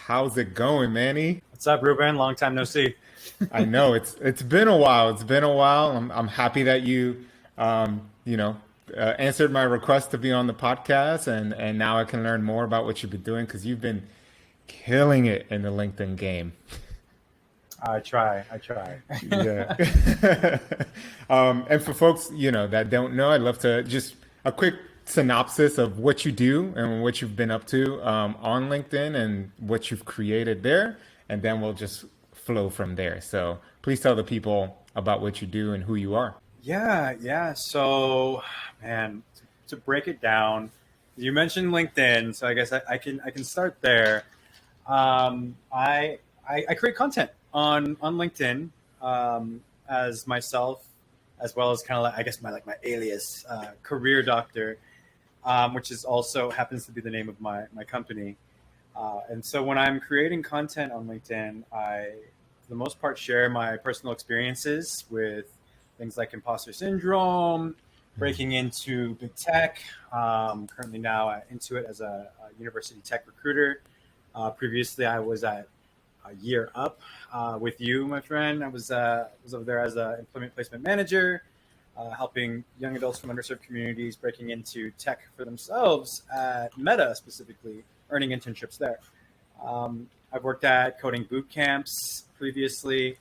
How's it going, Manny? What's up, Ruben? Long time no see. I know it's been a while. It's been a while. I'm happy that you um, you know answered my request to be on the podcast, and now I can learn more about what you've been doing because you've been killing it in the LinkedIn game. I try. Yeah. And for folks, that don't know, I'd love to just a quick synopsis of what you do and what you've been up to on LinkedIn and what you've created there, and then we'll just flow from there. So please tell the people about what you do and who you are. Yeah. So, man, to break it down, you mentioned LinkedIn, so I guess I can start there. I create content on LinkedIn as myself, as well as kind of like I guess my alias, career doctor, which is also happens to be the name of my company. And so when I'm creating content on LinkedIn, I, for the most part, share my personal experiences with things like imposter syndrome, breaking into big tech. Currently now at Intuit as a university tech recruiter. Previously, I was at a year up with you, my friend. I was over there as an employment placement manager, helping young adults from underserved communities breaking into tech for themselves at Meta specifically, earning internships there. I've worked at coding boot camps previously,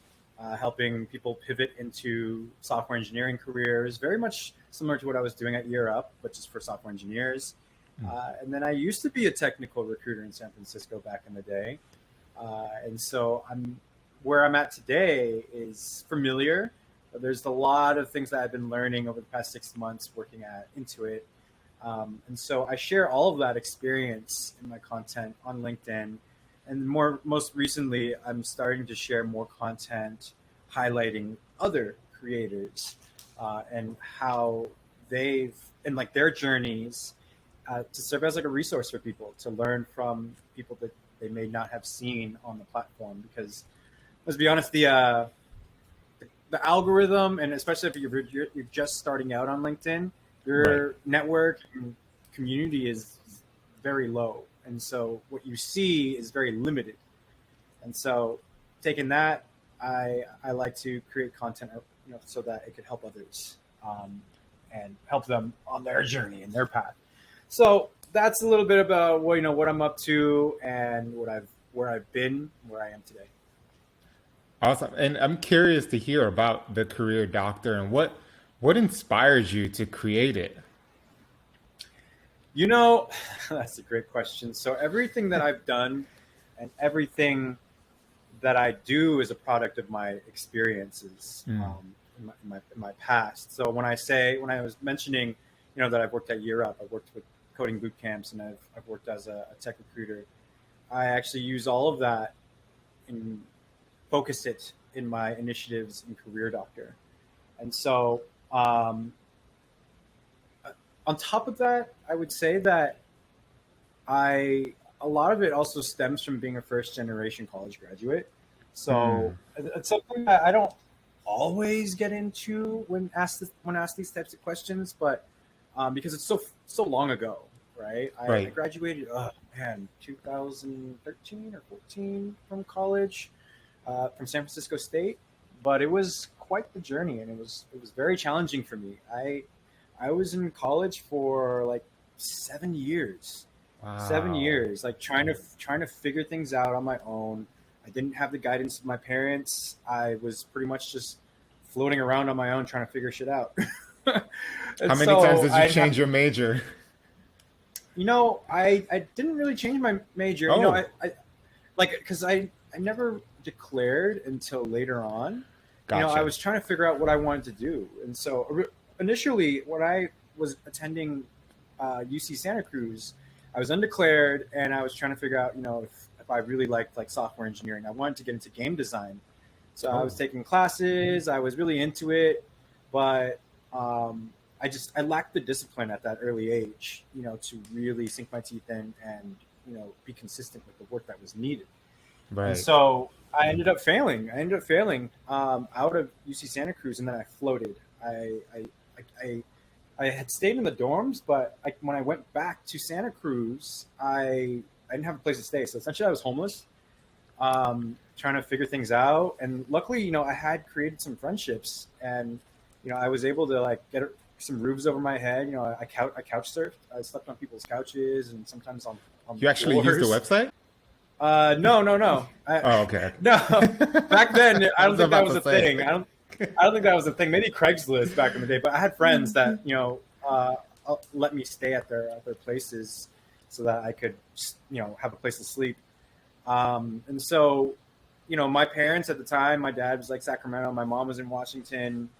helping people pivot into software engineering careers, very much similar to what I was doing at Year Up, but just for software engineers. And then I used to be a technical recruiter in San Francisco back in the day. And so where I'm at today is familiar. There's a lot of things that I've been learning over the past 6 months working at Intuit. And so I share all of that experience in my content on LinkedIn. And most recently, I'm starting to share more content highlighting other creators and how and like their journeys to serve as like a resource for people to learn from people that they may not have seen on the platform. Because let's be honest, the algorithm, and especially if you're just starting out on LinkedIn, your network and community is very low. And so what you see is very limited. And so taking that, I like to create content, so that it could help others and help them on their journey and their path. So that's a little bit about what I'm up to and where I've been, where I am today. Awesome. And I'm curious to hear about the career doctor and what inspires you to create it. That's a great question. So everything that I've done and everything that I do is a product of my experiences in my past. So when I was mentioning, that I've worked at Year Up, I've worked with coding boot camps, and I've worked as a tech recruiter. I actually use all of that and focus it in my initiatives in Career Doctor. And so on top of that, I would say that a lot of it also stems from being a first generation college graduate. So it's something that I don't always get into when asked these types of questions, but because it's so long ago, right? I graduated 2013 or 14 from college, from San Francisco State, but it was quite the journey, and it was very challenging for me. I was in college for like 7 years. Wow. 7 years, like trying to figure things out on my own. I didn't have the guidance of my parents. I was pretty much just floating around on my own trying to figure shit out. How many times did you change your major? I didn't really change my major. Oh. I because I never declared until later on. Gotcha. I was trying to figure out what I wanted to do. And so initially when I was attending UC Santa Cruz, I was undeclared, and I was trying to figure out, if I really liked like software engineering. I wanted to get into game design. So I was taking classes, I was really into it, but I lacked the discipline at that early age, to really sink my teeth in and, be consistent with the work that was needed. Right. And so I ended up failing. Out of UC Santa Cruz, and then I floated. I had stayed in the dorms, but when I went back to Santa Cruz, I didn't have a place to stay. So essentially I was homeless. trying to figure things out. And luckily, I had created some friendships, and I was able to like get some roofs over my head. I couch surfed. I slept on people's couches and sometimes on You actually floors. used the website? No. Oh, okay. No, back then I don't think that was a say. thing. I don't think that was a thing. Maybe Craigslist back in the day, but I had friends that let me stay at their places so that I could have a place to sleep. And so, my parents at the time, my dad was like Sacramento, my mom was in Washington,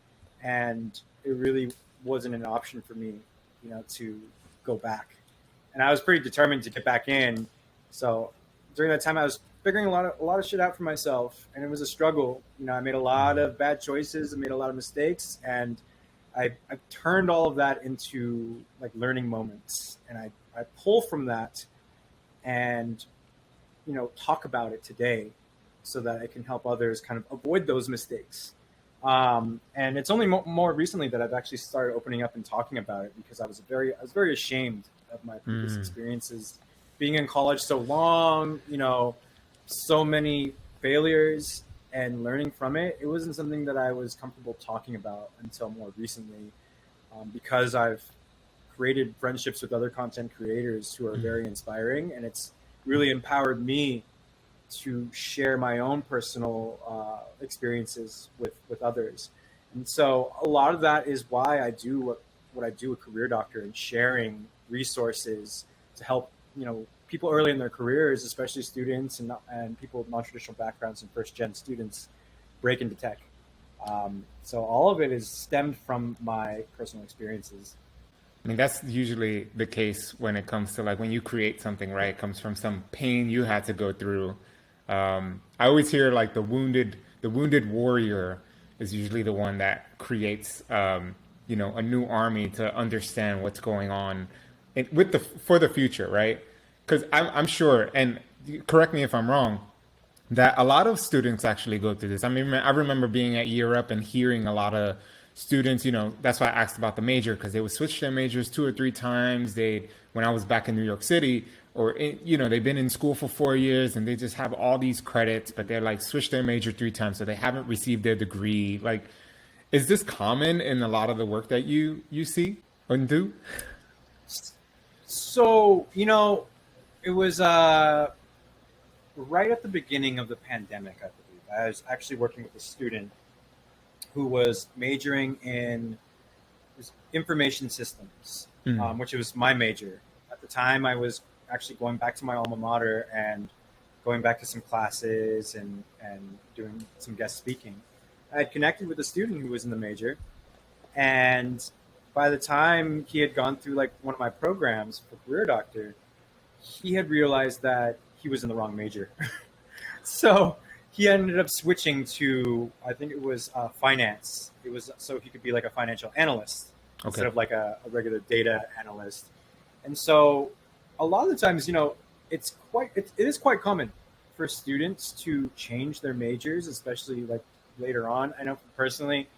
and it really wasn't an option for me, to go back. And I was pretty determined to get back in. So during that time, I was figuring a lot of shit out for myself, and it was a struggle. I made a lot of bad choices, I made a lot of mistakes, and I turned all of that into like learning moments, and I pull from that and talk about it today so that I can help others kind of avoid those mistakes. And it's only more recently that I've actually started opening up and talking about it, because I was very ashamed of my previous experiences, being in college so long, so many failures, and learning from it. It wasn't something that I was comfortable talking about until more recently, because I've created friendships with other content creators who are very inspiring, and it's really empowered me to share my own personal experiences with others. And so a lot of that is why I do what I do, a career doctor, and sharing resources to help people early in their careers, especially students and people with non-traditional backgrounds and first-gen students, break into tech. So all of it is stemmed from my personal experiences. I mean, that's usually the case when it comes to like when you create something, right? It comes from some pain you had to go through. I always hear like the wounded warrior is usually the one that creates, a new army to understand what's going on for the future, right? Because I'm sure, and correct me if I'm wrong, that a lot of students actually go through this. I mean, I remember being at Year Up and hearing a lot of students, that's why I asked about the major, because they would switch their majors 2 or 3 times. When I was back in New York City, they've been in school for 4 years and they just have all these credits, but they're like switched their major 3 times, so they haven't received their degree. Like, is this common in a lot of the work that you see or do? So, it was right at the beginning of the pandemic, I believe. I was actually working with a student who was majoring in information systems, which was my major. At the time, I was actually going back to my alma mater and going back to some classes and doing some guest speaking. I had connected with a student who was in the major, and by the time he had gone through like one of my programs for Career Doctor, he had realized that he was in the wrong major. So he ended up switching to, I think it was finance. It was so he could be like a financial analyst instead of like a regular data analyst. And so a lot of the times, it is quite common for students to change their majors, especially like later on. I know personally,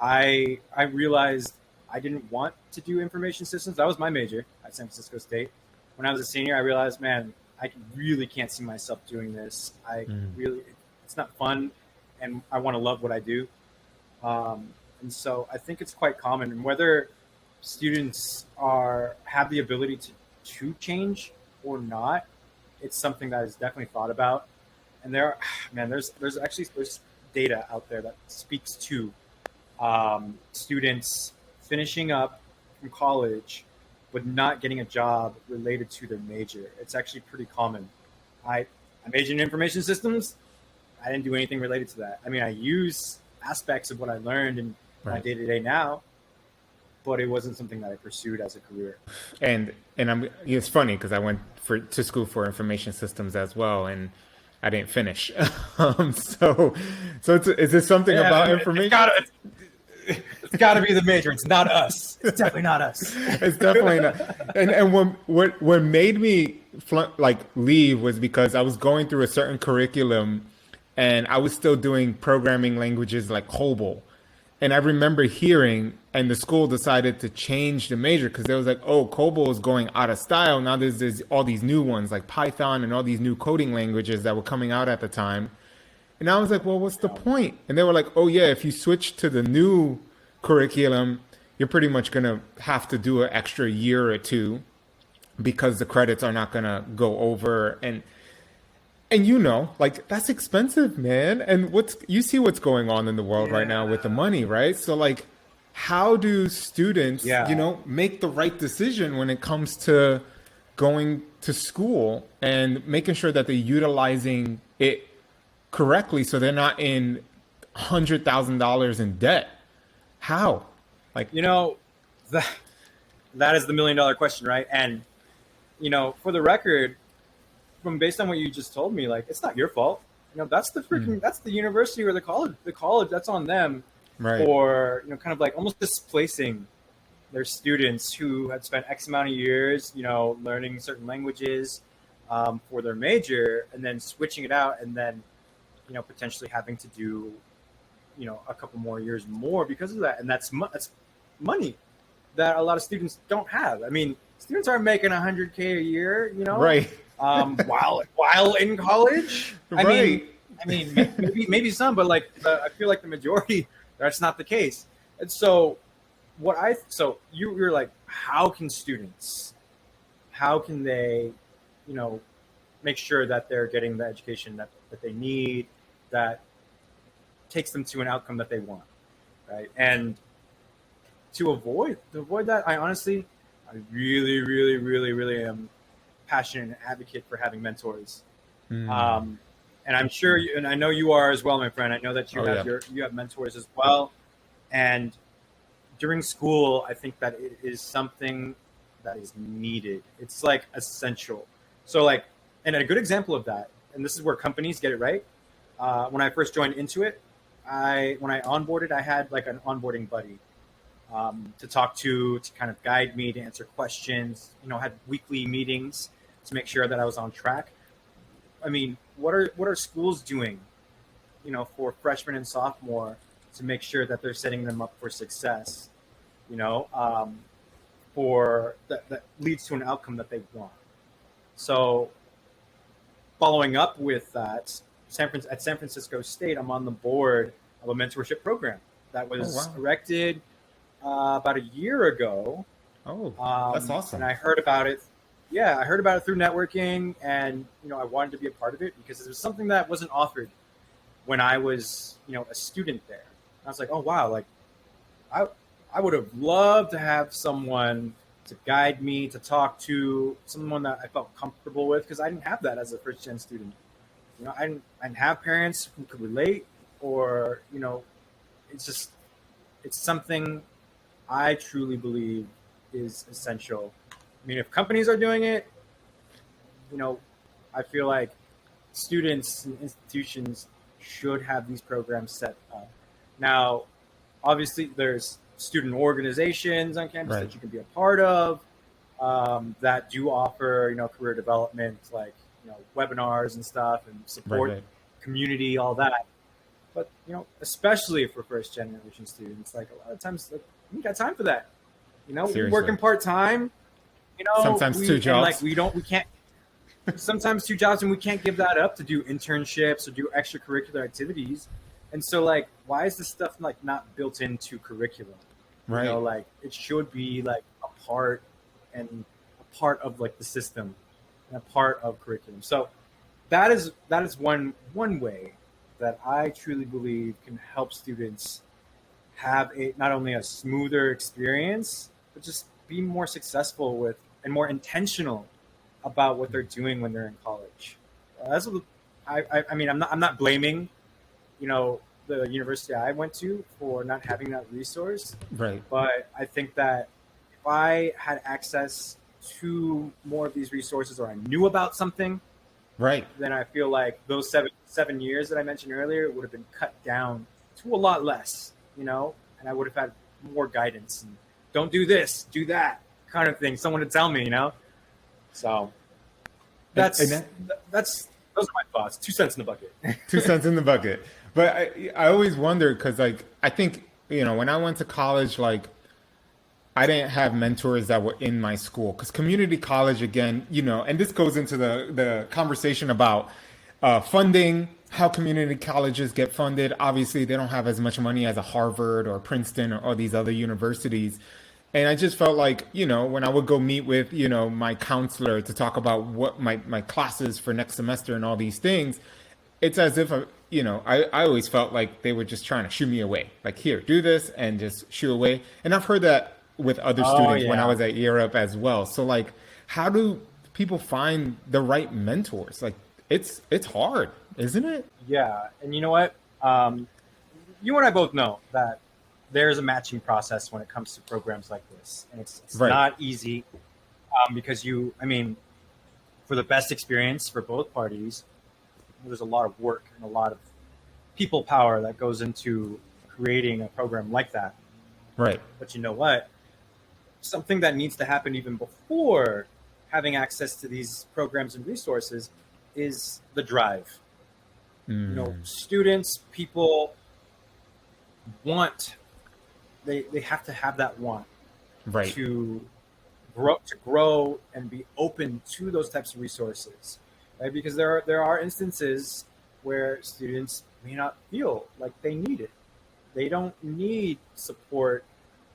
I realized I didn't want to do information systems. That was my major at San Francisco State. When I was a senior, I realized, man, I really can't see myself doing this. It's not fun, and I want to love what I do. And so I think it's quite common. And whether students have the ability to change or not, it's something that is definitely thought about. And there's data out there that speaks to students finishing up from college but not getting a job related to their major. It's actually pretty common. I majored in information systems. I didn't do anything related to that. I mean, I use aspects of what I learned in my day-to-day now, but it wasn't something that I pursued as a career. And it's funny because I went to school for information systems as well, and I didn't finish. So is this something about information? It's got to be the major. It's not us. It's definitely not us. It's definitely not. And what made me leave was because I was going through a certain curriculum, and I was still doing programming languages like COBOL. And I remember hearing, and the school decided to change the major because they was like, oh, COBOL is going out of style. Now there's all these new ones like Python and all these new coding languages that were coming out at the time. And I was like, well, what's the point? And they were like, oh, yeah, if you switch to the new curriculum, you're pretty much going to have to do an extra year or two because the credits are not going to go over. And you know, like that's expensive, man. And you see what's going on in the world right now with the money, right? So like, how do students, you know, make the right decision when it comes to going to school and making sure that they're utilizing it correctly so they're not in $100,000 in debt? How? Like, You know, that is the $1 million question, right? And you know, for the record, from based on what you just told me, like it's not your fault. You know, that's the freaking that's the university or the college. The college, that's on them right. for, you know, kind of like almost displacing their students who had spent X amount of years, you know, learning certain languages for their major, and then switching it out, and then, you know, potentially having to do, you know, a couple more years more because of that. And that's money that a lot of students don't have. I mean, students aren't making $100K a year, you know, right. While in college. Right. I mean, maybe some, but like I feel like the majority, that's not the case. And so you're like, how can they, you know, make sure that they're getting the education that they need, that takes them to an outcome that they want, right? And to avoid that, I really, really, really, really am passionate and advocate for having mentors. And I'm sure and I know you are as well, my friend. I know that you have mentors as well. And during school, I think that it is something that is needed. It's like essential. So like, and a good example of that, and this is where companies get it right. When I first joined Intuit, when I onboarded, I had like an onboarding buddy to talk to kind of guide me, to answer questions, you know, had weekly meetings to make sure that I was on track. I mean, what are schools doing, you know, for freshmen and sophomore to make sure that they're setting them up for success, you know, for that leads to an outcome that they want. So following up with that, at San Francisco State, I'm on the board of a mentorship program that was erected about a year ago. Oh, that's awesome. And I heard about it. Yeah, I heard about it through networking, and you know, I wanted to be a part of it because it was something that wasn't offered when I was, you know, a student there. I was like, oh wow, like I would have loved to have someone to guide me, to talk to, someone that I felt comfortable with, because I didn't have that as a first gen student. You know, I didn't have parents who could relate, or, you know, it's something I truly believe is essential. I mean, if companies are doing it, you know, I feel like students and institutions should have these programs set up. Now, obviously, there's student organizations on campus that you can be a part of that do offer, you know, career development, like, you know, webinars and stuff, and support community, all that. But, you know, especially for first generation students, like a lot of times, like, we got time for that. You know, we're working part time. You know, sometimes two jobs. Like we can't. Sometimes two jobs, and we can't give that up to do internships or do extracurricular activities. And so, like, why is this stuff like not built into curriculum? Right. You know, like it should be like a part of like the system and a part of curriculum. So that is one way that I truly believe can help students have not only a smoother experience, but just be more successful with and more intentional about what they're doing when they're in college. That's what I mean. I'm not blaming, you know, the university I went to for not having that resource. Right. But I think that if I had access to more of these resources, or I knew about something, then I feel like those seven years that I mentioned earlier would have been cut down to a lot less, you know, and I would have had more guidance and don't do this, do that kind of thing. Someone to tell me, you know? So those are my thoughts. 2 cents in the bucket. 2 cents in the bucket. But I always wonder, because like I think when I went to college, like I didn't have mentors that were in my school because community college, again, and this goes into the conversation about funding, how community colleges get funded. Obviously, they don't have as much money as a Harvard or Princeton or all these other universities. And I just felt like, when I would go meet with, my counselor to talk about what my classes for next semester and all these things, it's as if, I always felt like they were just trying to shoo me away. Like, here, do this and just shoo away. And I've heard that with other Oh students when I yeah. was at Europe as well. So, like, how do people find the right mentors? Like, it's hard, isn't it? Yeah, and you know what? You and I both know that there's a matching process when it comes to programs like this, and it's Right. not easy because I mean, for the best experience for both parties, there's a lot of work and a lot of people power that goes into creating a program like that. Right. But you know what? Something that needs to happen even before having access to these programs and resources is the drive. Students, people want, they have to have that want Right. to grow and be open to those types of resources, right? Because there are instances where students may not feel like they need it. They don't need support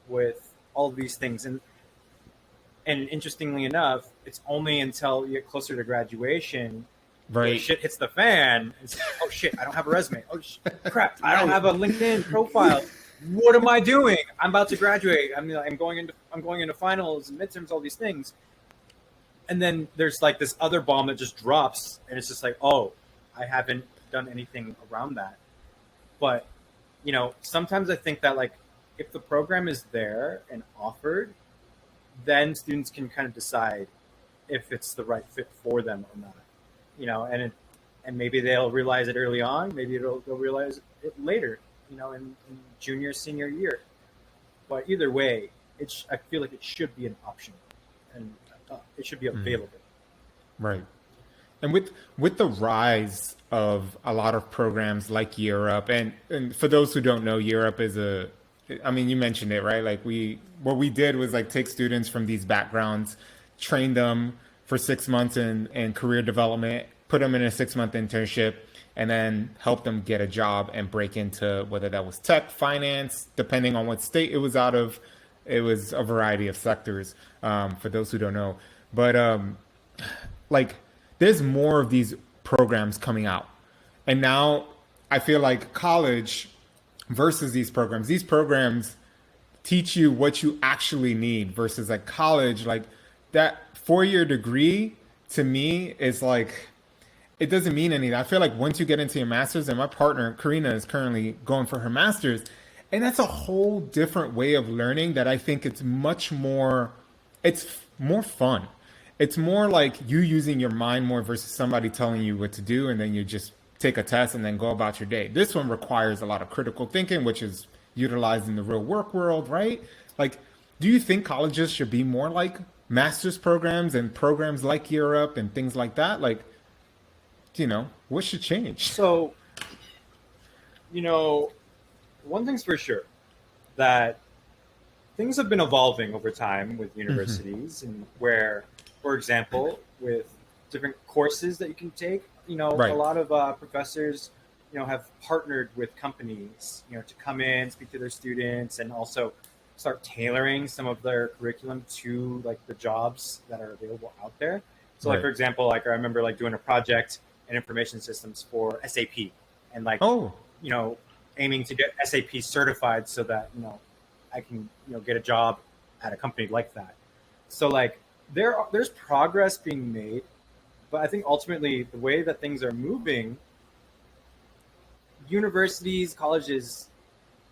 with all of these things, and interestingly enough, it's only until you get closer to graduation where Right. shit hits the fan. It's like, oh shit, I don't have a resume. Oh crap, I don't have a LinkedIn profile. What am I doing? I'm about to graduate. I'm going into finals and midterms, all these things. And then there's like this other bomb that just drops, and it's just like, oh, I haven't done anything around that. But sometimes I think that, like, if the program is there and offered, then students can kind of decide if it's the right fit for them or not. And maybe they'll realize it early on. Maybe they'll realize it later. In junior, senior year. But either way, I feel like it should be an option, and it should be available. Right. And with the rise of a lot of programs like Europe, and for those who don't know, Europe is I mean, you mentioned it, right? Like what we did was like take students from these backgrounds, train them for 6 months in career development, put them in a 6-month internship, and then help them get a job and break into whether that was tech, finance, depending on what state it was out of. It was a variety of sectors, for those who don't know. But like, there's more of these programs coming out. And now I feel like college versus these programs teach you what you actually need versus like college. Like, that 4-year degree to me is like, it doesn't mean anything. I feel like once you get into your master's, and my partner Karina is currently going for her master's, and that's a whole different way of learning that I think it's more fun. It's more like you using your mind more versus somebody telling you what to do and then you just take a test and then go about your day. This one requires a lot of critical thinking, which is utilized in the real work world, right? Like, do you think colleges should be more like master's programs and programs like Europe and things like that? Like, what should change? So, one thing's for sure, that things have been evolving over time with universities, and where, for example, with different courses that you can take, Right. a lot of professors, have partnered with companies, to come in, speak to their students, and also start tailoring some of their curriculum to like the jobs that are available out there. So, like, Right. for example, like I remember like doing a project in information systems for SAP, and like, Oh, aiming to get SAP certified so that I can get a job at a company like that. So like there's progress being made, but I think ultimately the way that things are moving, universities, colleges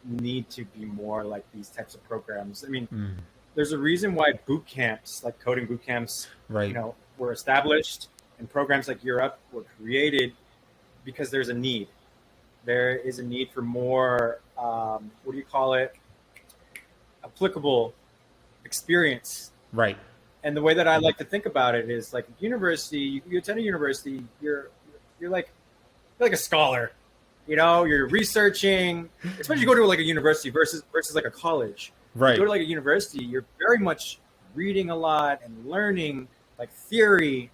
need to be more like these types of programs. I mean, there's a reason why boot camps, like coding boot camps, right. were established, and programs like Europe were created because there's a need. There is a need for more, what do you call it? Applicable experience. Right. And the way that I like to think about it is like university. You attend a university, you're like a scholar, You're researching, especially you go to like a university versus like a college. Right. You go to like a university, you're very much reading a lot and learning like theory,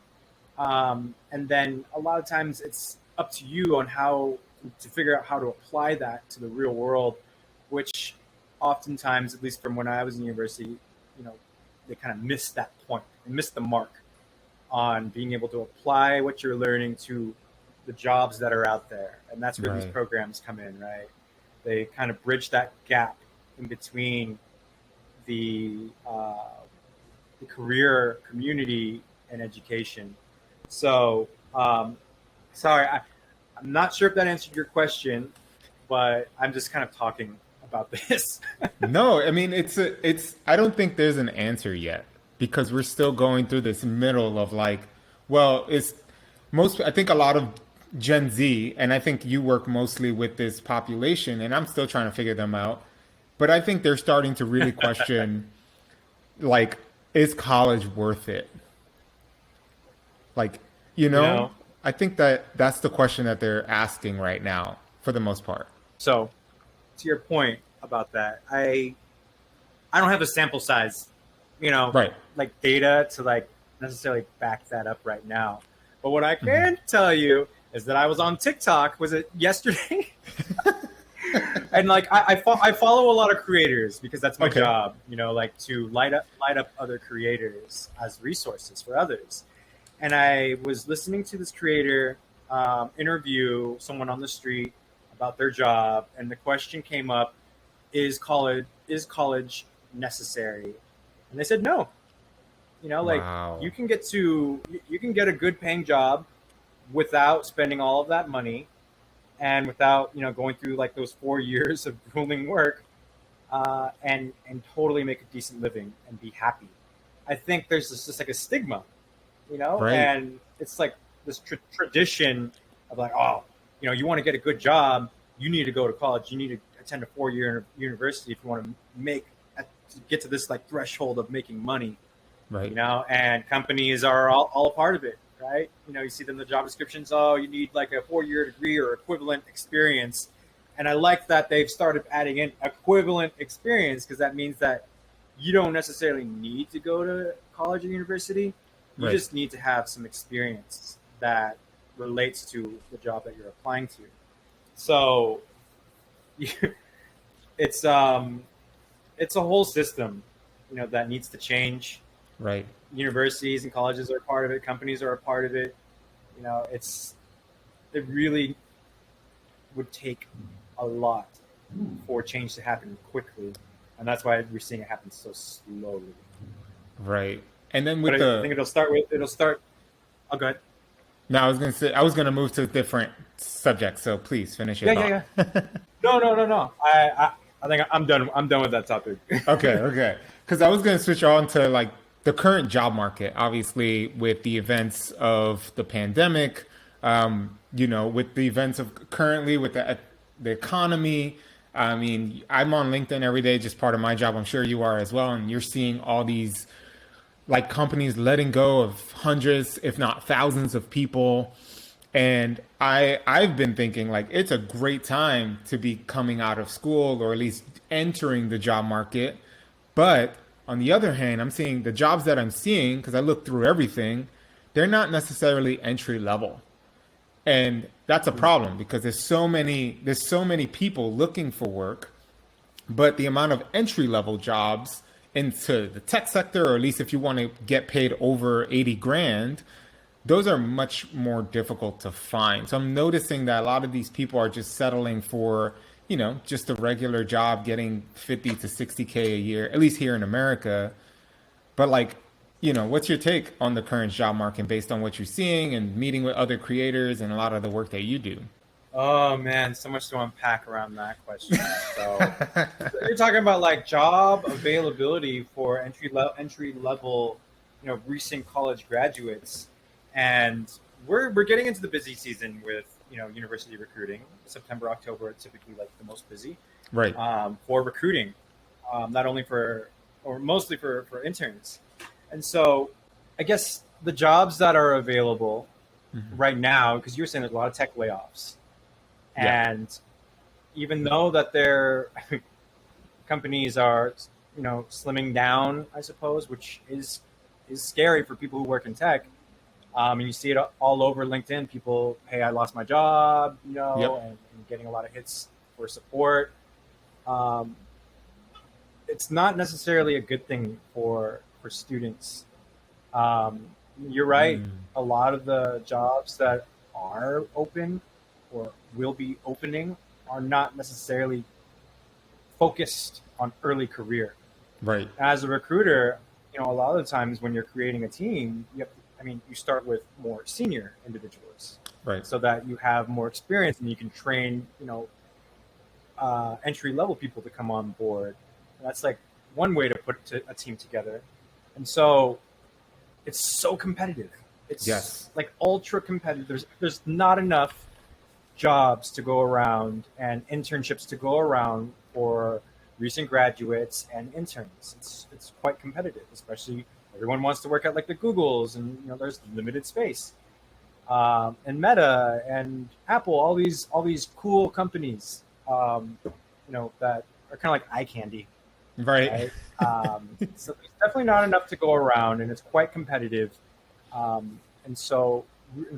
and then a lot of times it's up to you on how to figure out how to apply that to the real world, which oftentimes, at least from when I was in university, they kind of missed that point. They missed the mark on being able to apply what you're learning to the jobs that are out there. And that's where these programs come in, right? They kind of bridge that gap in between the career community and education. So, sorry, I'm not sure if that answered your question, but I'm just kind of talking about this. No, I mean, I don't think there's an answer yet, because we're still going through this middle of like, well, I think a lot of Gen Z, and I think you work mostly with this population, and I'm still trying to figure them out, but I think they're starting to really question, like, is college worth it? Like, I think that's the question that they're asking right now for the most part. So, to your point about that, I don't have a sample size, right, like data to like necessarily back that up right now. But what I can tell you is that I was on TikTok. Was it yesterday? And like I follow a lot of creators because that's my job, like to light up other creators as resources for others. And I was listening to this creator interview someone on the street about their job, and the question came up: Is college necessary? And they said no. Like wow. you can get a good paying job without spending all of that money, and without going through like those 4 years of grueling work, and totally make a decent living and be happy. I think there's just like a stigma, Right. and it's like this tradition of like, oh, you want to get a good job, you need to go to college, you need to attend a 4-year university if you want to get to this like threshold of making money, right. And companies are all a part of it, right? You see them in the job descriptions, oh, you need like a 4-year degree or equivalent experience. And I like that they've started adding in equivalent experience, because that means that you don't necessarily need to go to college or university. You just need to have some experience that relates to the job that you're applying to. So it's a whole system, that needs to change. Right. Universities and colleges are a part of it. Companies are a part of it. It really would take a lot for change to happen quickly, and that's why we're seeing it happen so slowly. Right. And then I think it'll start. Oh, go ahead. No, I was going to say, I was going to move to a different subject, so please finish your thought. Yeah. No. I think I'm done. I'm done with that topic. Okay. Because I was going to switch on to like the current job market, obviously with the events of the pandemic, with the events of currently with the economy. I mean, I'm on LinkedIn every day, just part of my job. I'm sure you are as well. And you're seeing all these like companies letting go of hundreds, if not thousands of people. And I've been thinking like it's a great time to be coming out of school, or at least entering the job market. But on the other hand, I'm seeing the jobs that I'm seeing, because I look through everything, they're not necessarily entry level. And that's a problem, because there's so many people looking for work, but the amount of entry level jobs into the tech sector, or at least if you want to get paid over 80 grand, those are much more difficult to find. So I'm noticing that a lot of these people are just settling for, just a regular job, getting 50 to 60K a year, at least here in America. But like, what's your take on the current job market based on what you're seeing and meeting with other creators and a lot of the work that you do? Oh man, so much to unpack around that question. So you're talking about like job availability for entry level, recent college graduates, and we're getting into the busy season with university recruiting. September, October are typically like the most busy, right? For recruiting, not only mostly for interns, and so I guess the jobs that are available right now, because you were saying there's a lot of tech layoffs. Yeah. And even though that their companies are, slimming down, I suppose, which is scary for people who work in tech. And you see it all over LinkedIn. People, hey, I lost my job, Yep. and getting a lot of hits for support. Um, it's not necessarily a good thing for students. Um, you're right. Mm. A lot of the jobs that are open or will be opening are not necessarily focused on early career. Right. As a recruiter, a lot of the times when you're creating a team, you start with more senior individuals Right. so that you have more experience and you can train, entry level people to come on board. And that's like one way to put a team together. And so it's so competitive. It's Yes. like ultra competitive. There's not enough jobs to go around and internships to go around for recent graduates and interns. It's quite competitive, especially everyone wants to work at like the Googles, and there's limited space. And Meta and Apple, all these cool companies, that are kind of like eye candy, Right. right? So there's definitely not enough to go around, and it's quite competitive. And so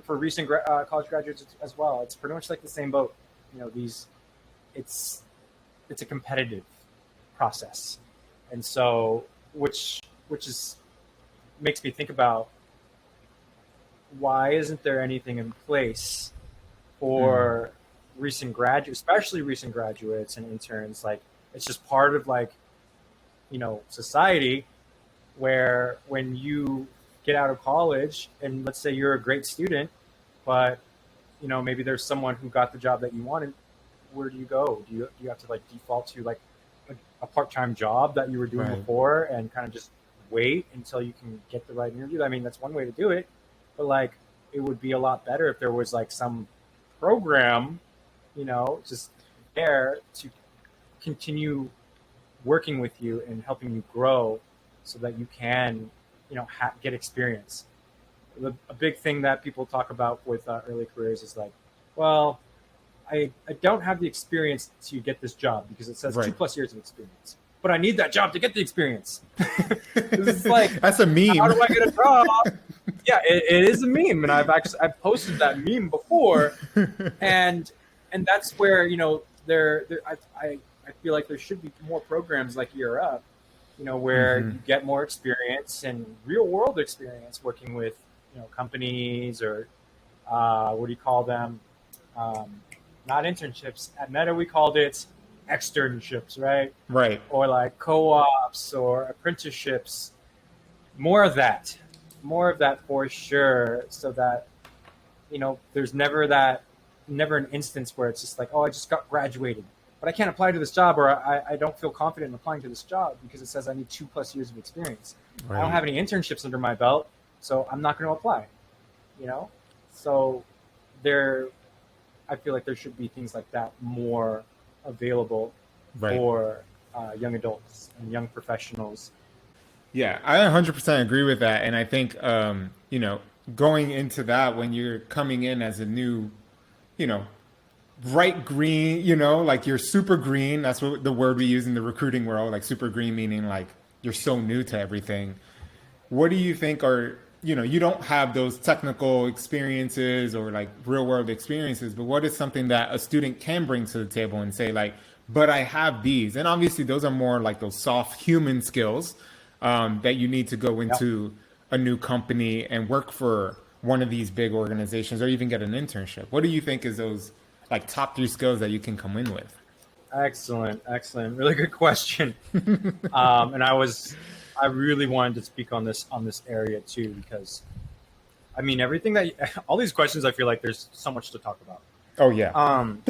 for recent college graduates as well, it's pretty much like the same boat. It's it's a competitive process, and so which is makes me think about why isn't there anything in place Mm. for especially recent graduates and interns? Like it's just part of like society where when you get out of college and let's say you're a great student, but maybe there's someone who got the job that you wanted. Where do you go? Do you have to like default to like a part-time job that you were doing Right. before and kind of just wait until you can get the right interview? I mean, that's one way to do it, but like it would be a lot better if there was like some program, just there to continue working with you and helping you grow so that you can, get experience. A big thing that people talk about with early careers is like, well, I don't have the experience to get this job because it says Right. 2+ years of experience, but I need that job to get the experience. This is like, That's a how meme. do I get a job? Yeah, it is a meme, and I've posted that meme before, and that's where I feel like there should be more programs like Year Up, where Hmm. you get more experience and real world experience working with companies or what do you call them? Not internships. At Meta, we called it externships, right? Right. Or like co-ops or apprenticeships. More of that, for sure. So that there's never an instance where it's just like, oh, I just got graduated, but I can't apply to this job, or I don't feel confident in applying to this job because it says I need 2+ years of experience. I don't Right. have any internships under my belt, so I'm not going to apply. So there, I feel like there should be things like that more available Right. for young adults and young professionals. Yeah, I 100% agree with that. And I think, going into that when you're coming in as a new, you know, bright green, like you're super green. That's what the word we use in the recruiting world, like super green, meaning like you're so new to everything. What do you think are, you don't have those technical experiences or like real world experiences, but what is something that a student can bring to the table and say, like, but I have these? And obviously, those are more like those soft human skills that you need to go Yep. into a new company and work for one of these big organizations or even get an internship. What do you think is those like top 3 skills that you can come in with? Excellent. Really good question. And I really wanted to speak on this area too, because I mean, everything all these questions, I feel like there's so much to talk about. Oh, yeah. Um,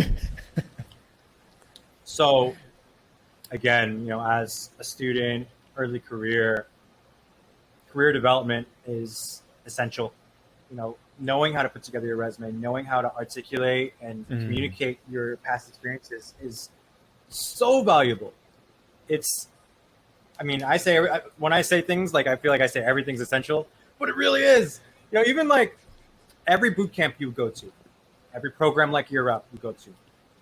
so again, as a student, early career development is essential. Knowing how to put together your resume, knowing how to articulate and communicate your past experiences is so valuable. I say when I say things like I feel like I say everything's essential, but it really is. Even like every boot camp you go to, every program like Year Up you go to,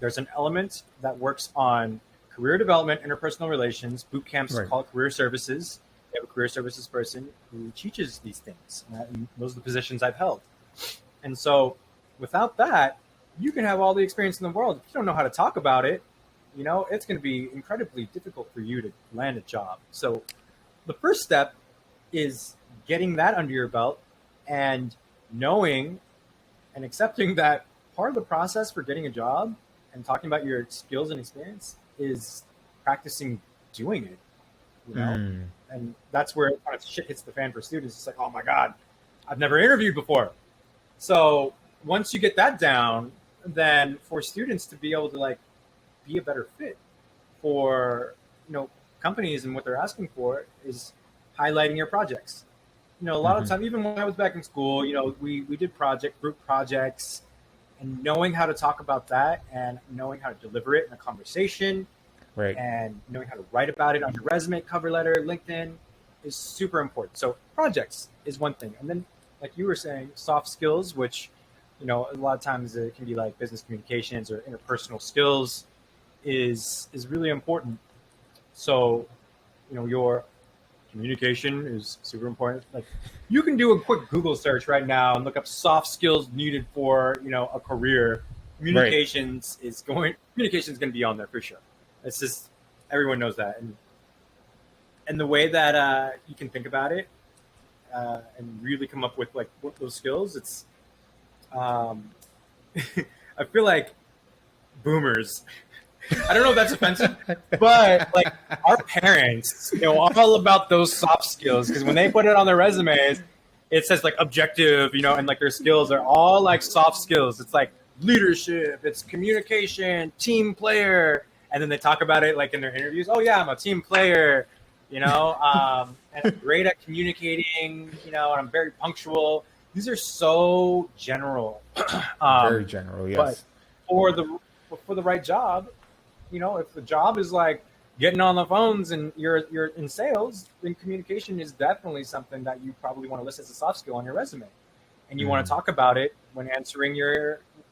There's an element that works on career development, interpersonal relations. Boot camps Right. call it career services. They have a career services person who teaches these things. And those are the positions I've held. And so without that, you can have all the experience in the world. If you don't know how to talk about it, it's going to be incredibly difficult for you to land a job. So the first step is getting that under your belt and knowing and accepting that part of the process for getting a job and talking about your skills and experience is practicing doing it, and that's where kind of shit hits the fan for students. It's like, oh my God, I've never interviewed before. So once you get that down, then for students to be able to like be a better fit for companies and what they're asking for is highlighting your projects. A lot of time, even when I was back in school, we did group projects, and knowing how to talk about that and knowing how to deliver it in a conversation, Right. and knowing how to write about it on your resume, cover letter, LinkedIn is super important. So projects is one thing. And then, like you were saying, soft skills, which, a lot of times it can be like business communications or interpersonal skills is really important. So, your communication is super important. Like you can do a quick Google search right now and look up soft skills needed for, a career. Communications is going to be on there for sure. It's just, everyone knows that. And the way that you can think about it and really come up with like what those skills, it's, I feel like boomers, I don't know if that's offensive, but like our parents know all about those soft skills, because when they put it on their resumes, it says like objective, and like their skills are all like soft skills. It's like leadership, it's communication, team player, and then they talk about it like in their interviews. Oh yeah, I'm a team player, and I'm great at communicating, and I'm very punctual. These are so general, Very general, yes. But for the right job, if the job is like getting on the phones and you're in sales, then communication is definitely something that you probably want to list as a soft skill on your resume, and you want to talk about it when answering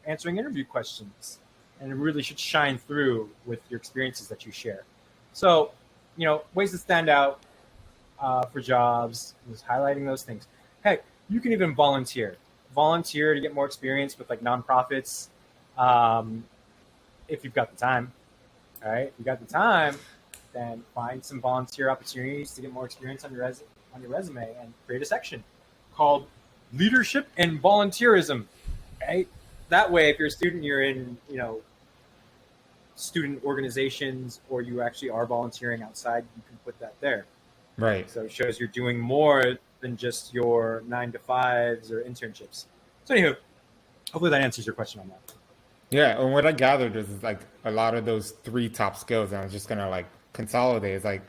interview questions, and it really should shine through with your experiences that you share. So, ways to stand out for jobs is highlighting those things. Hey, you can even volunteer to get more experience with like nonprofits, if you've got the time. All right, if you got the time, then find some volunteer opportunities to get more experience on your resume, and create a section called leadership and volunteerism. Right, that way, if you're a student, you're in student organizations, or you actually are volunteering outside, you can put that there. Right. So it shows you're doing more than just your 9-to-5s or internships. So anywho, hopefully that answers your question on that. Yeah, and what I gathered is like a lot of those 3 top skills, and I'm just gonna like consolidate. It's like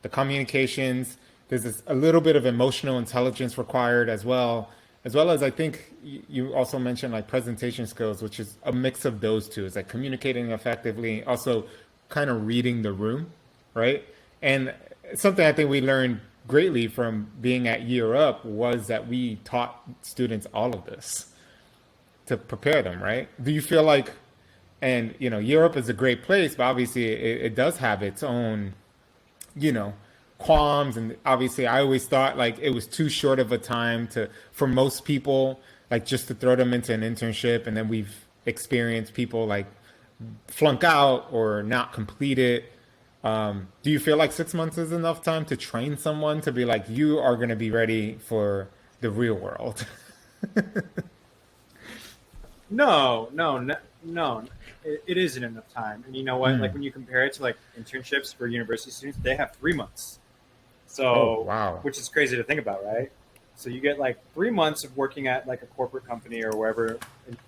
the communications. There's a little bit of emotional intelligence required as well as I think you also mentioned like presentation skills, which is a mix of those two. It's like communicating effectively, also kind of reading the room, right? And something I think we learned greatly from being at Year Up was that we taught students all of this to prepare them, right? Do you feel like, and Europe is a great place, but obviously it does have its own, qualms, and obviously I always thought like it was too short of a time for most people, like just to throw them into an internship, and then we've experienced people like flunk out or not complete it. Do you feel like 6 months is enough time to train someone to be like, you are going to be ready for the real world? No. It isn't enough time. And you know what? Like when you compare it to like internships for university students, they have 3 months. So, wow. Which is crazy to think about, right? So you get like 3 months of working at like a corporate company or wherever,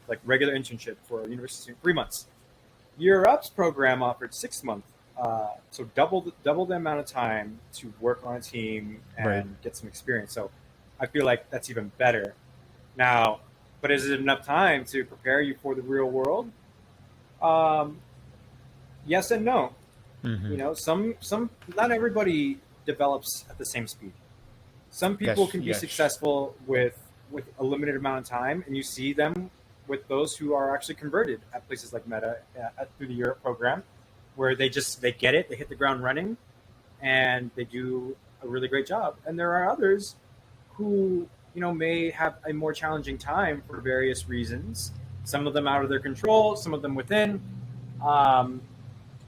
like regular internship for a university student, 3 months. Year Up's program offered 6 months. So double the amount of time to work on a team and get some experience. So I feel like that's even better. Now, but is it enough time to prepare you for the real world? Yes and no. Some not everybody develops at the same speed. Some people can be successful with a limited amount of time, and you see them with those who are actually converted at places like Meta through the Europe program, where they get it, they hit the ground running, and they do a really great job. And there are others who may have a more challenging time for various reasons. Some of them out of their control, some of them within, um,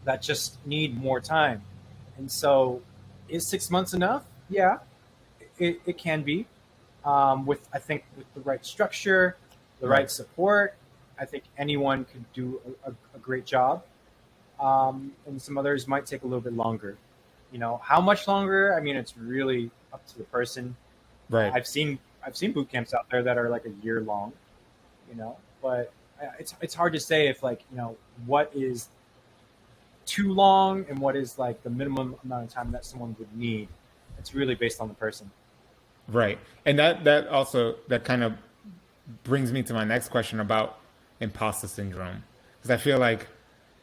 that just need more time. And so, is 6 months enough? Yeah, it can be. I think with the right structure, the right support, I think anyone could do a great job. And some others might take a little bit longer. How much longer? I mean, it's really up to the person. Right. I've seen boot camps out there that are like a year long. But it's hard to say if what is too long and what is like the minimum amount of time that someone would need. It's really based on the person. Right. And that kind of brings me to my next question about imposter syndrome. Because I feel like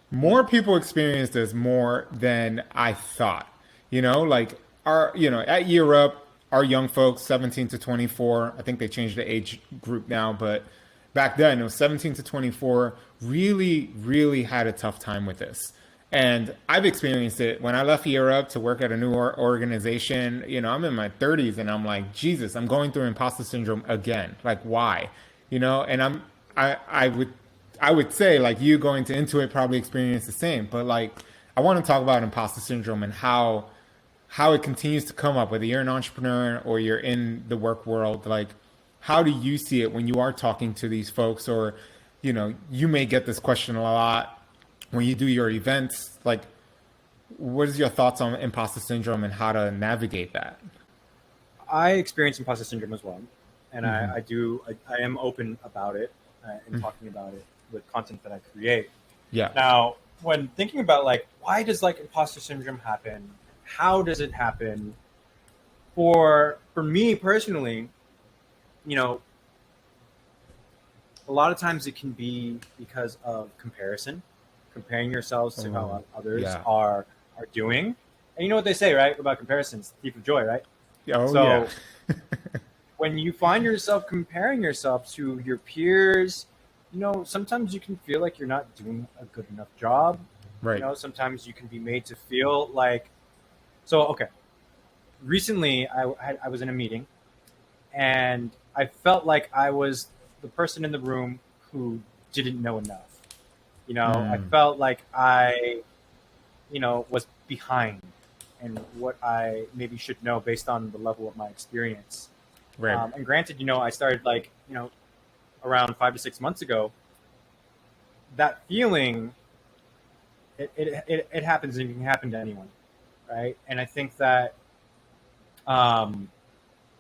more people experience this more than I thought. Like at Europe, our young folks, 17 to 24, I think they changed the age group now, but back then it was 17 to 24, really, really had a tough time with this. And I've experienced it when I left Europe to work at a new organization. I'm in my 30s and I'm like, Jesus, I'm going through imposter syndrome again. Like, why? And I would say, like, you going into it probably experience the same. But like, I want to talk about imposter syndrome and how it continues to come up, whether you're an entrepreneur or you're in the work world. Like, how do you see it when you are talking to these folks? Or, you may get this question a lot when you do your events. Like, what is your thoughts on imposter syndrome and how to navigate that? I experience imposter syndrome as well, and Mm-hmm. I am open about it and talking about it with content that I create. Yeah. Now, when thinking about like why does like imposter syndrome happen, how does it happen? For me personally, a lot of times it can be because of comparison, comparing yourselves to how others Yeah. are doing. And you know what they say, right? About comparisons, thief of joy, right? Oh, So yeah. when you find yourself comparing yourself to your peers, sometimes you can feel like you're not doing a good enough job. Right. Sometimes you can be made to feel like. So okay, recently I was in a meeting, and I felt like I was the person in the room who didn't know enough. I felt like I, was behind in what I maybe should know based on the level of my experience. Right. And granted, I started around 5 to 6 months ago. That feeling, it happens, and it can happen to anyone, right? And I think that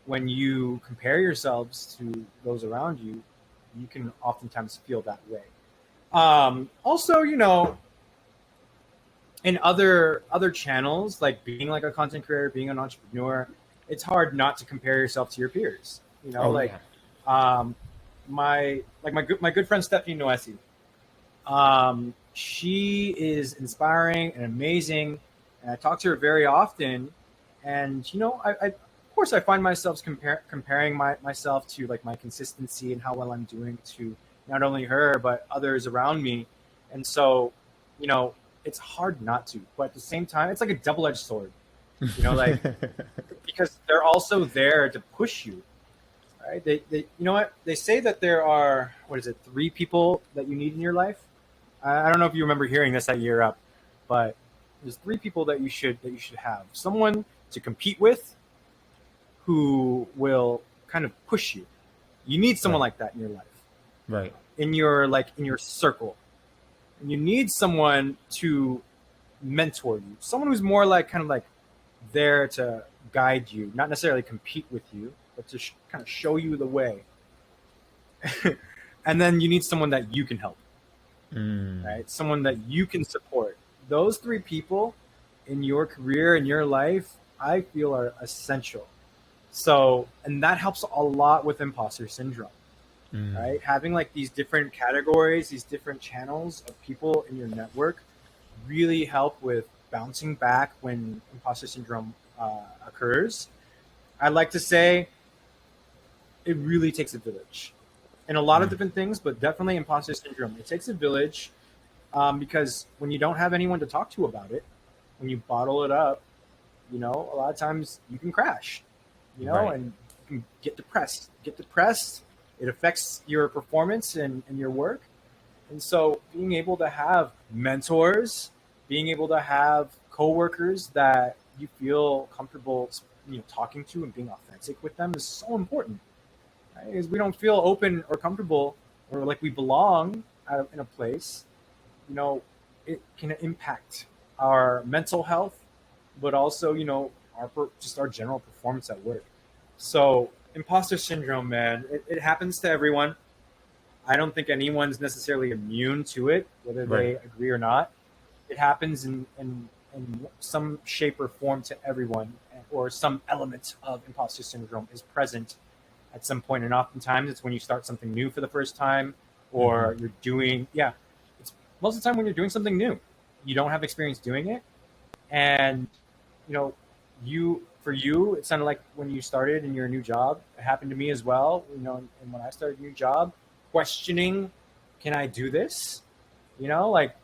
when you compare yourselves to those around you, you can oftentimes feel that way. Also, in other channels, like being like a content creator, being an entrepreneur, it's hard not to compare yourself to your peers. Yeah. My good friend Stephanie Noesi. She is inspiring and amazing, and I talk to her very often. And I of course I find myself comparing myself to like my consistency and how well I'm doing to not only her but others around me. And so, it's hard not to, but at the same time, it's like a double-edged sword. Like because they're also there to push you, right? They you know what they say that there are, what is it, 3 people that you need in your life. I don't know if you remember hearing this at Year Up, but there's 3 people that you should have. Someone to compete with, who will kind of push you. You need someone like that in your life, Right. in your circle. And you need someone to mentor you, someone who's more like kind of like there to guide you, not necessarily compete with you, but to kind of show you the way. And then you need someone that you can help, right? Someone that you can support. Those 3 people in your career, in your life, I feel are essential. So, and that helps a lot with imposter syndrome, right? Having like these different categories, these different channels of people in your network really help with bouncing back when imposter syndrome occurs. I'd like to say it really takes a village. in a lot of different things, but definitely imposter syndrome. It takes a village, because when you don't have anyone to talk to about it, when you bottle it up, a lot of times you can crash, Right. and you can get depressed. It affects your performance and your work. And so being able to have mentors, being able to have coworkers that you feel comfortable, talking to and being authentic with them is so important. Right? Because we don't feel open or comfortable or like we belong in a place, it can impact our mental health, but also, just our general performance at work. So imposter syndrome, man, it happens to everyone. I don't think anyone's necessarily immune to it, whether Right. they agree or not. It happens in some shape or form to everyone, or some element of imposter syndrome is present at some point. And oftentimes it's when you start something new for the first time, or you're doing, it's most of the time when you're doing something new. You don't have experience doing it. And, you know, for you, it sounded like when you started in your new job, it happened to me as well. And when I started a new job, questioning, can I do this? Like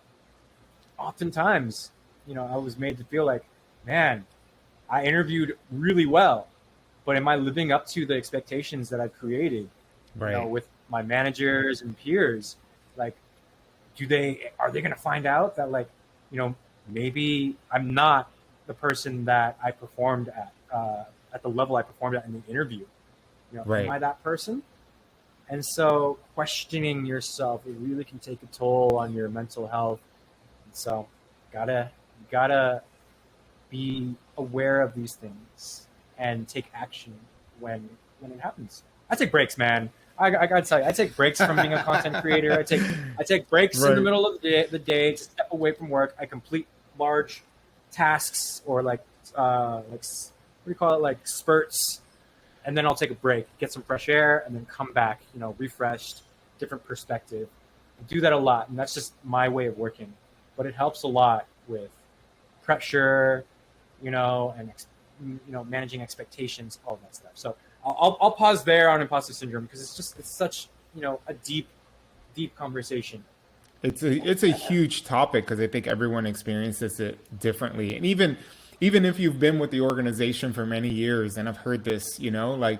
oftentimes, I was made to feel like, man, I interviewed really well, but am I living up to the expectations that I've created, Right. with my managers and peers? Like, are they going to find out that, like, maybe I'm not the person that I performed at the level I performed at in the interview? Am Right. I that person? And so questioning yourself, it really can take a toll on your mental health. And so gotta be aware of these things and take action when it happens. I take breaks, man. I gotta tell you, I take breaks from being a content creator. I take breaks in the Right. middle of the day to step away from work. I complete large tasks, or like what do you call it, like spurts, and then I'll take a break, get some fresh air, and then come back, refreshed, different perspective. I do that a lot, and that's just my way of working. But it helps a lot with pressure, and managing expectations, all that stuff. So I'll pause there on imposter syndrome, because it's such a deep conversation. It's a huge topic because I think everyone experiences it differently, and even if you've been with the organization for many years, and I've heard this, like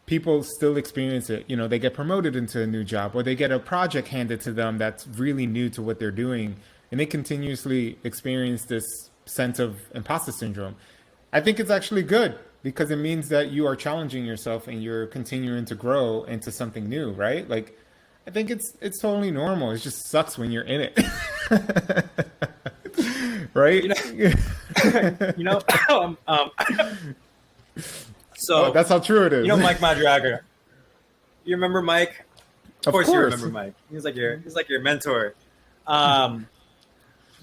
people still experience it. They get promoted into a new job, or they get a project handed to them that's really new to what they're doing, and they continuously experience this sense of imposter syndrome. I think it's actually good because it means that you are challenging yourself and you're continuing to grow into something new, right? Like, I think it's totally normal. It just sucks when you're in it, right? You know, you know. Oh, So that's how true it is. Mike Madraga. You remember Mike? Of Of course, you course. remember Mike. He's like your mentor. Um,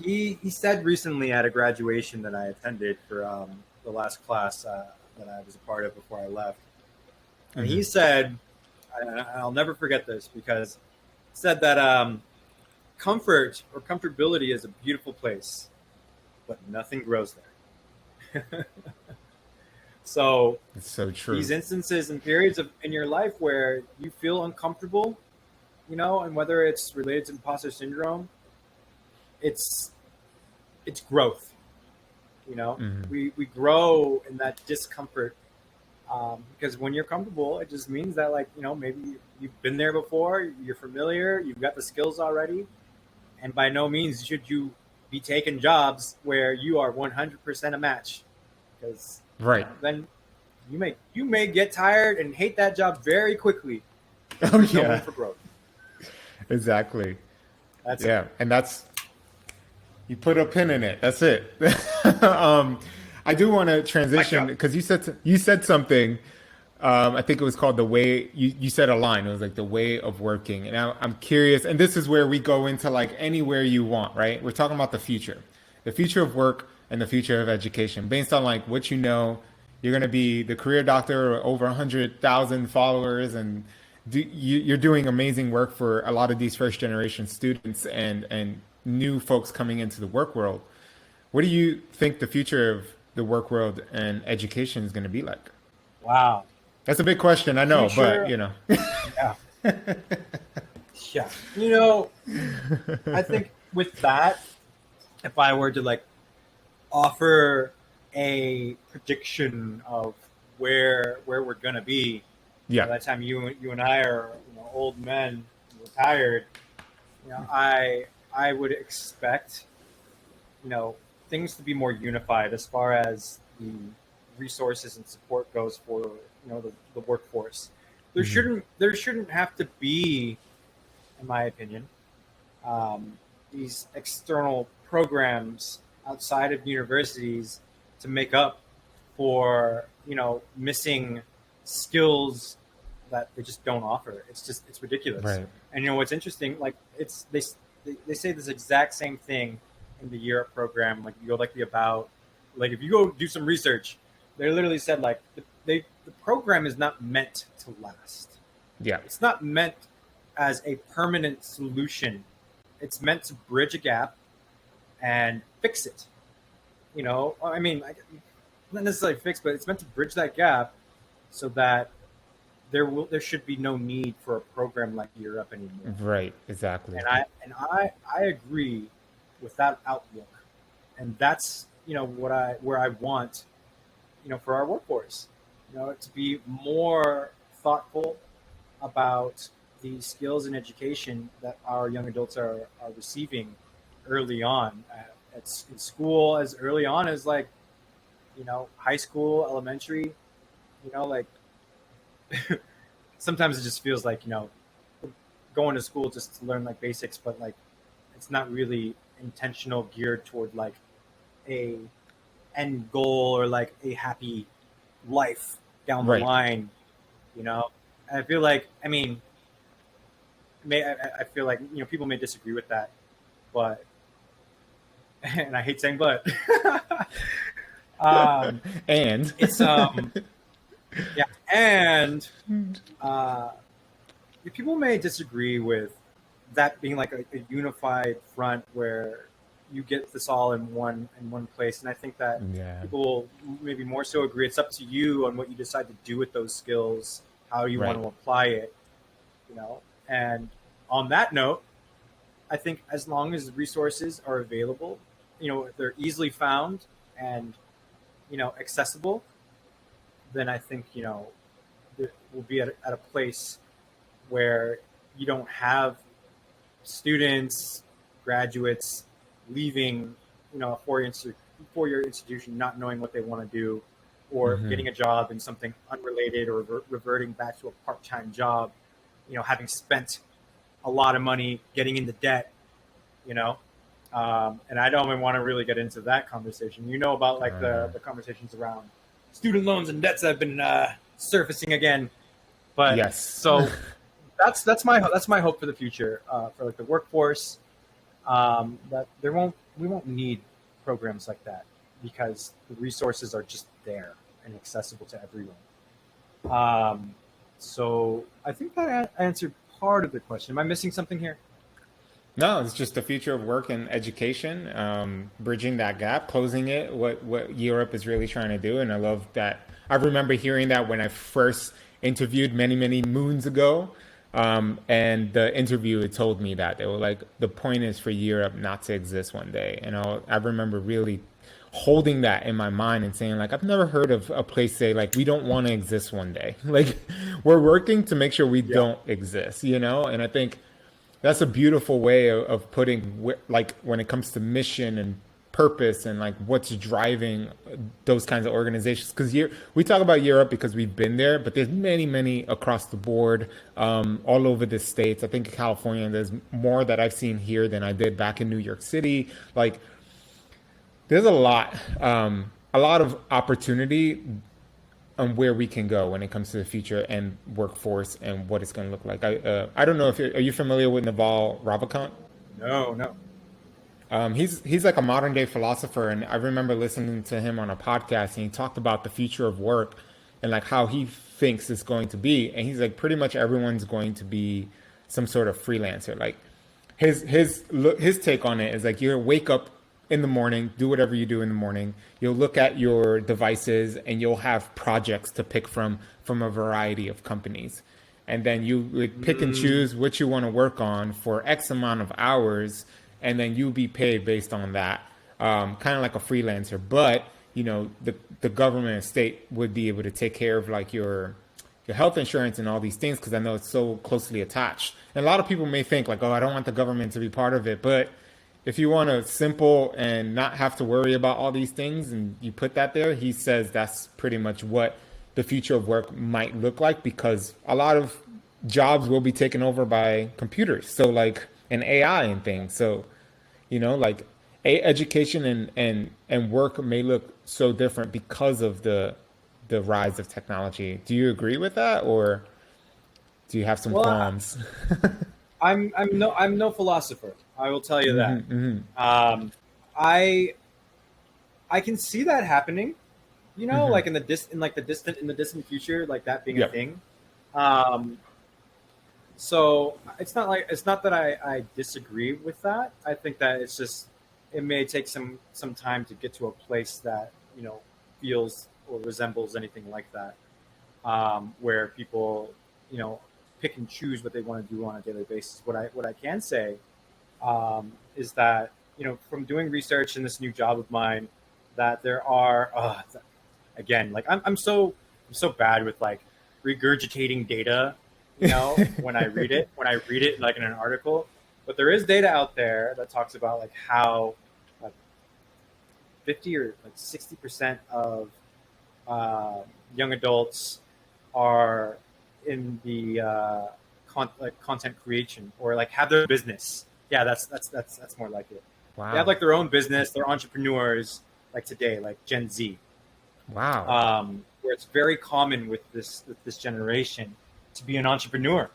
he said recently at a graduation that I attended for the last class that I was a part of before I left, and he said, I'll never forget this, because he said that comfort or comfortability is a beautiful place, but nothing grows there. So It's so true. these instances and periods in your life where you feel uncomfortable, and whether it's related to imposter syndrome, it's growth. We grow in that discomfort, because when you're comfortable, it just means that, like, maybe you've been there before, you're familiar, you've got the skills already, and by no means should you be taking jobs where you are 100% a match, because Right. then you may get tired and hate that job very quickly, because Oh there's no room yeah. for growth. Exactly. That's it. Yeah, and that's you put a pin in it. That's it. I do want to Mic transition drop. because you said something. I think it was called the way. You said a line. It was like the way of working, and I'm curious. And this is where we go into like anywhere you want, right? We're talking about the future of work, and the future of education, based on like what you know. You're going to be the career doctor, or over 100,000 followers, and you're doing amazing work for a lot of these first generation students and new folks coming into the work world. What do you think the future of the work world and education is going to be like? Wow. That's a big question, I know, but Future. Yeah. Yeah. I think with that, if I were to like offer a prediction of where we're gonna be by Yeah. the time you and I are old men, retired, I would expect things to be more unified as far as the resources and support goes for the workforce. Hmm. There shouldn't have to be, in my opinion, these external programs outside of universities to make up for missing skills that they just don't offer. It's ridiculous. Right. And what's interesting, like they say this exact same thing in the Europe program. Like you go like the about, like if you go do some research, they literally said like the program is not meant to last. Yeah. It's not meant as a permanent solution. It's meant to bridge a gap and fix it. I mean, not necessarily fix, but it's meant to bridge that gap so that there should be no need for a program like Europe anymore. Right. Exactly. And I agree with that outlook, and that's where I want for our workforce, to be more thoughtful about the skills and education that our young adults are receiving early on in school, as early on as like high school, elementary. Like sometimes it just feels like going to school just to learn like basics, but like it's not really intentional, geared toward like a end goal or like a happy life down the Right. line. And I feel like, I mean, I feel like people may disagree with that, but and I hate saying but, um, And it's yeah, and uh, people may disagree with that being like a unified front where you get this all in one place, and I think that yeah. people will maybe more so agree. It's up to you on what you decide to do with those skills, how you want Right. to apply it, you know. And on that note, I think as long as resources are available, they're easily found and accessible, then I think we'll be at a place where you don't have students, graduates leaving, a four-year institution not knowing what they want to do, or Hmm. getting a job in something unrelated, or reverting back to a part-time job, having spent a lot of money getting into debt, you know. And I don't even want to really get into that conversation. About like the conversations around student loans and debts that have been surfacing again. But Yes. so that's my hope for the future, for like the workforce. That we won't need programs like that because the resources are just there and accessible to everyone. So I think that answered part of the question. Am I missing something here? No, it's just the future of work and education, bridging that gap, closing it. What Europe is really trying to do, and I love that. I remember hearing that when I first interviewed many moons ago, and the interviewer told me that they were like, the point is for Europe not to exist one day. And I remember really holding that in my mind and saying like, I've never heard of a place say like we don't want to exist one day. Like we're working to make sure we Yeah. don't exist, And I think that's a beautiful way of putting like when it comes to mission and purpose and like what's driving those kinds of organizations, because we talk about Europe because we've been there, but there's many across the board, all over the states. I think California, there's more that I've seen here than I did back in New York City. Like there's a lot of opportunity on where we can go when it comes to the future and workforce and what it's going to look like. I don't know if are you familiar with Naval Ravikant? No, no. He's like a modern day philosopher, and I remember listening to him on a podcast, and he talked about the future of work and like how he thinks it's going to be, and he's like pretty much everyone's going to be some sort of freelancer. Like his take on it is like you wake up in the morning, do whatever you do in the morning. You'll look at your devices, and you'll have projects to pick from a variety of companies. and then you would pick and choose what you want to work on for X amount of hours, and then you be paid based on that, kind of like a freelancer. But the government and state would be able to take care of like your health insurance and all these things, because I know it's so closely attached. And a lot of people may think like, oh, I don't want the government to be part of it, but if you want a simple and not have to worry about all these things and you put that there, he says that's pretty much what the future of work might look like, because a lot of jobs will be taken over by computers. So like an AI and things. So, like education and work may look so different because of the rise of technology. Do you agree with that, or do you have some qualms? I'm no philosopher. I will tell you that. I can see that happening. Like in the distant future, like that being a thing. So it's not that I disagree with that. I think that it may take some time to get to a place that feels or resembles anything like that, where people pick and choose what they want to do on a daily basis. What I can say is that from doing research in this new job of mine, that there are again, like I'm so bad with like regurgitating data, when I read it like in an article. But there is data out there that talks about like how like 50 or like 60% of young adults are in the content creation, or like have their business. Yeah, that's more like it. Wow. They have like their own business. They're entrepreneurs like today, like Gen Z. Wow. Where it's very common with this generation to be an entrepreneur,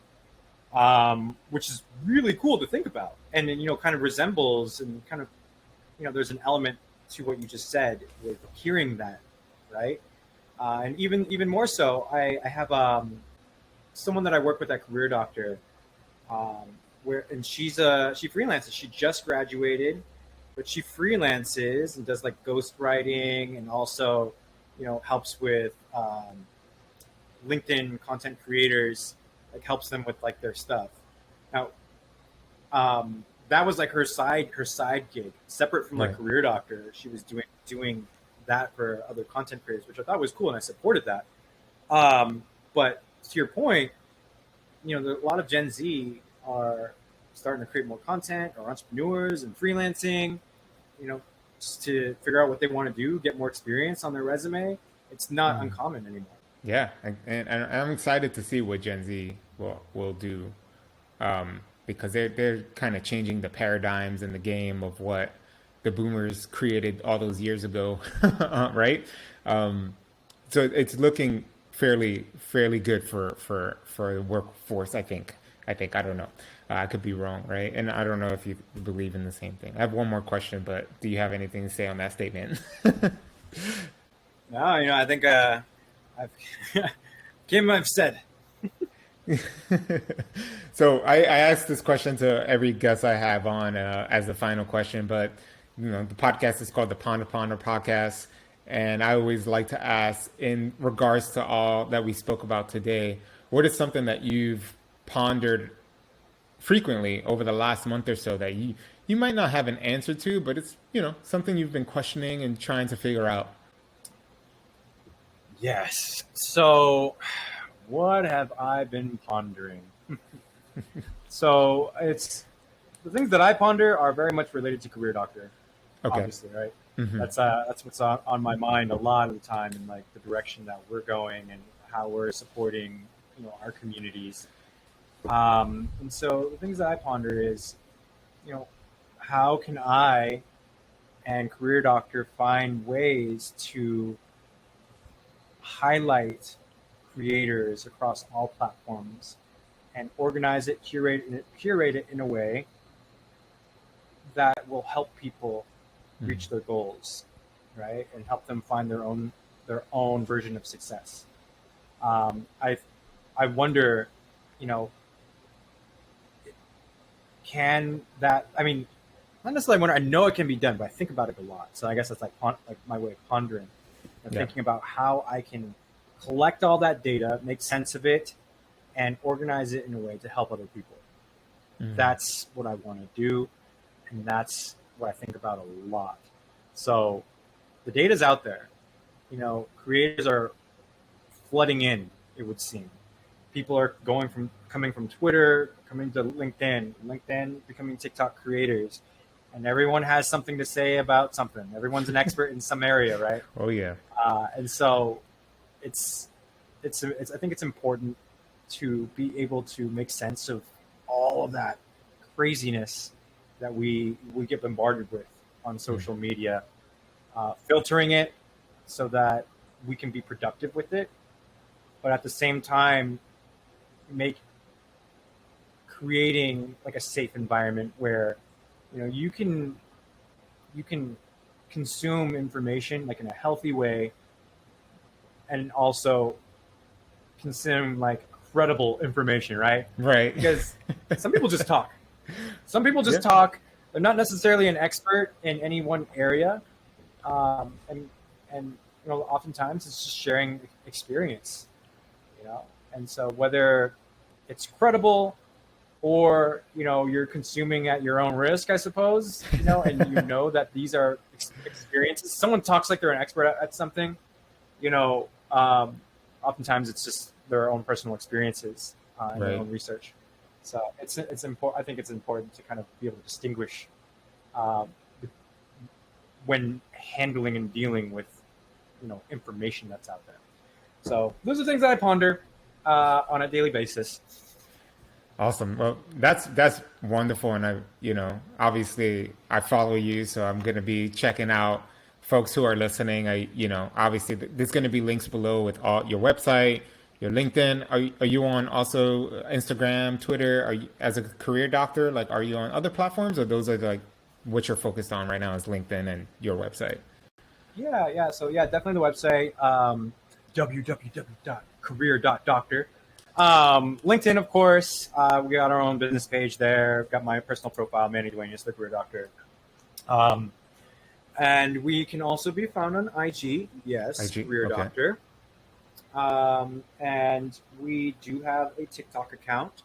which is really cool to think about, and kind of resembles and kind of there's an element to what you just said with hearing that, right? And even more so, I have someone that I work with at Career Doctor, she freelances. She just graduated, but she freelances and does like ghostwriting, and also helps with LinkedIn content creators, like helps them with like their stuff. Now, that was like her side gig, separate from like Career Doctor. She was doing that for other content creators, which I thought was cool, and I supported that. But to your point, a lot of Gen Z are starting to create more content, or entrepreneurs and freelancing, just to figure out what they want to do, get more experience on their resume. It's not uncommon anymore. Yeah, and I'm excited to see what Gen Z will do, because they're kind of changing the paradigms in the game of what the boomers created all those years ago, right? So it's looking fairly good for the workforce. I think. I don't know. I could be wrong, right? And I don't know if you believe in the same thing. I have one more question, but do you have anything to say on that statement? No, I think I've I've said. So I asked this question to every guest I have on as the final question, but the podcast is called the Ponder Podcast, and I always like to ask, in regards to all that we spoke about today, what is something that you've pondered frequently over the last month or so that you might not have an answer to, but it's something you've been questioning and trying to figure out? Yes. So, what have I been pondering? So it's the things that I ponder are very much related to Career Doctor. Okay. Obviously, right? Mm-hmm. That's what's on my mind a lot of the time, and like the direction that we're going and how we're supporting our communities. And so the things that I ponder is, how can I and Career Doctor find ways to highlight creators across all platforms and organize it, curate it in a way that will help people reach their goals, right? And help them find their own version of success. I wonder, can that, not necessarily wonder, I know it can be done, but I think about it a lot. So I guess that's like my way of pondering and thinking about how I can collect all that data, make sense of it, and organize it in a way to help other people. Mm. That's what I want to do, and that's what I think about a lot. So the data's out there. Creators are flooding in, it would seem. People are coming from Twitter, coming to LinkedIn becoming TikTok creators, and everyone has something to say about something. Everyone's an expert in some area, right? Oh yeah. And so it's I think it's important to be able to make sense of all of that craziness that we get bombarded with on social media, filtering it so that we can be productive with it, but at the same time creating like a safe environment where you can consume information like in a healthy way, and also consume like credible information, right? Right. Because some people just talk. Some people just talk. They're not necessarily an expert in any one area, and oftentimes it's just sharing experience, And so whether it's credible or you're consuming at your own risk, I suppose, and that these are experiences. Someone talks like they're an expert at something, oftentimes it's just their own personal experiences and their own research. So it's important. I think it's important to kind of be able to distinguish when handling and dealing with information that's out there. So those are things that I ponder on a daily basis. Awesome. Well, that's wonderful, and obviously I follow you, so I'm going to be checking out folks who are listening. Obviously there's going to be links below with all your website, your LinkedIn. Are you on also Instagram, Twitter? Are you, as a career doctor, like, are you on other platforms, or those are like what you're focused on right now is LinkedIn and your website? Yeah. So definitely the website, www.career.doctor. LinkedIn, of course. We got our own business page there. Got my personal profile, Manny Duenas, the career doctor. And we can also be found on IG. Yes, career doctor. And we do have a TikTok account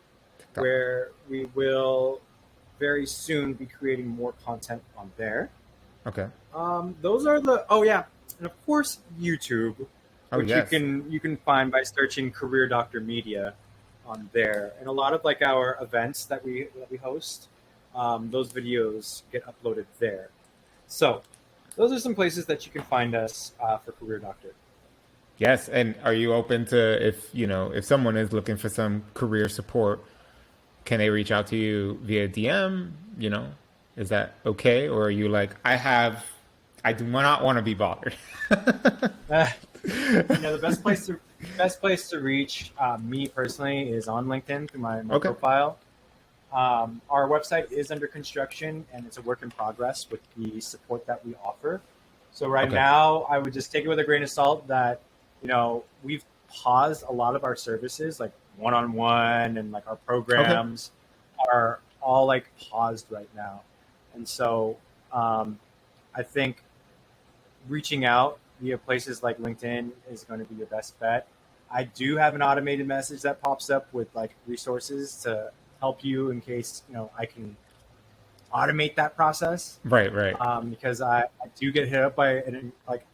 where we will very soon be creating more content on there. Okay. Those are and of course YouTube, which you can find by searching Career Doctor Media on there, and a lot of like our events that we host, those videos get uploaded there. So those are some places that you can find us for Career Doctor. Yes, and are you open to if someone is looking for some career support, can they reach out to you via DM? Is that okay, or are you like, I do not want to be bothered? The best place to reach me personally is on LinkedIn through my profile. Our website is under construction, and it's a work in progress with the support that we offer. So now, I would just take it with a grain of salt that we've paused a lot of our services, like one-on-one, and like our programs are all like paused right now. And so I think reaching out via places like LinkedIn is going to be your best bet. I do have an automated message that pops up with like resources to help you in case I can automate that process. Right. Because I do get hit up by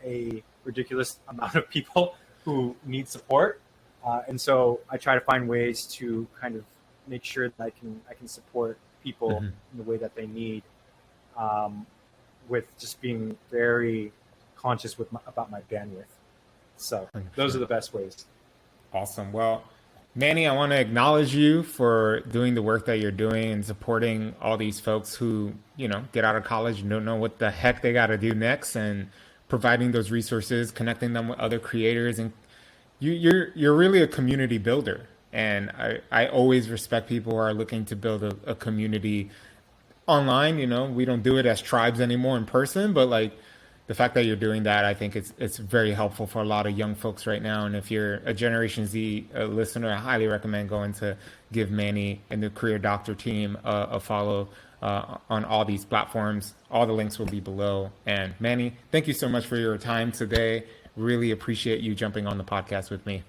a ridiculous amount of people who need support, and so I try to find ways to kind of make sure that I can support people in the way that they need, with just being very conscious about my bandwidth. So those are the best ways. Awesome. Well, Manny, I want to acknowledge you for doing the work that you're doing and supporting all these folks who, get out of college and don't know what the heck they got to do next, and providing those resources, connecting them with other creators. And you're really a community builder. And I always respect people who are looking to build a community online. We don't do it as tribes anymore in person, but like, the fact that you're doing that, I think it's very helpful for a lot of young folks right now. And if you're a Generation Z listener, I highly recommend going to give Manny and the Career Doctor team a follow on all these platforms. All the links will be below. And Manny, thank you so much for your time today. Really appreciate you jumping on the podcast with me.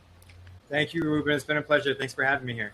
Thank you, Ruben. It's been a pleasure. Thanks for having me here.